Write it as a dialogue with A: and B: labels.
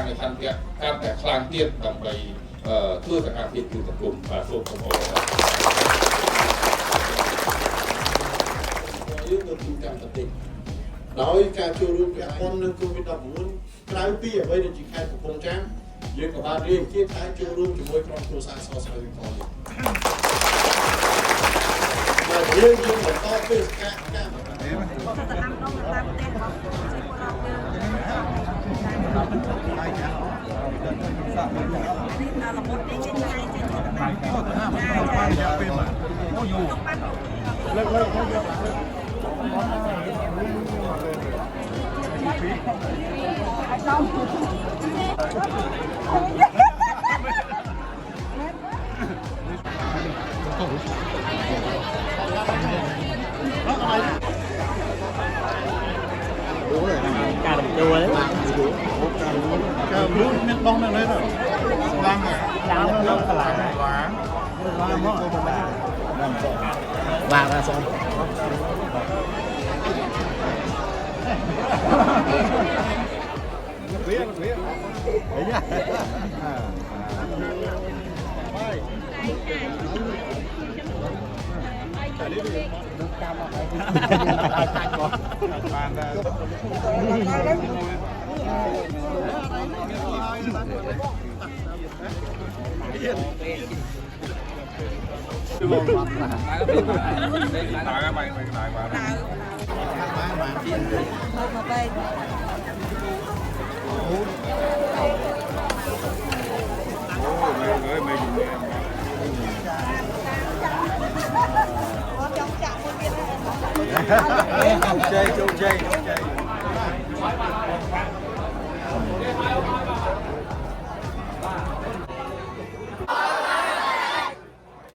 A: ในขั้นเนี้ยการแต่คลางเตี้ยต่ำไปเพื่อสังหารพิษคือตะกลุ่มส่วนของเราយើងទៅទីកម្មតិចដោយការចូលរួមពាក់ព័ន្ធនឹង COVID-19 ក្រៅពីអ្វីដែលជាខេត្តកំពង់ចាមយើងក៏បានរៀបជាថាចូលរួមជាមួយក្រុមគ្រួសារសស្រាវវិករនេះយើងបន្តពេលការតាមតាមផ្ទះរបស់ជាពលរដ្ឋយើងរបត់នេះចេញហើយចេញទៅតាមពេលមកអូយលើកយក
B: ការរំដួល
A: ការรู้មានបងនៅលើហ្នឹងឡើង
B: ដើមនៅកន្លែង
A: ឡើងមក
B: បាទសូម
A: វាអីយ៉ាបានដែរជោគជ័យ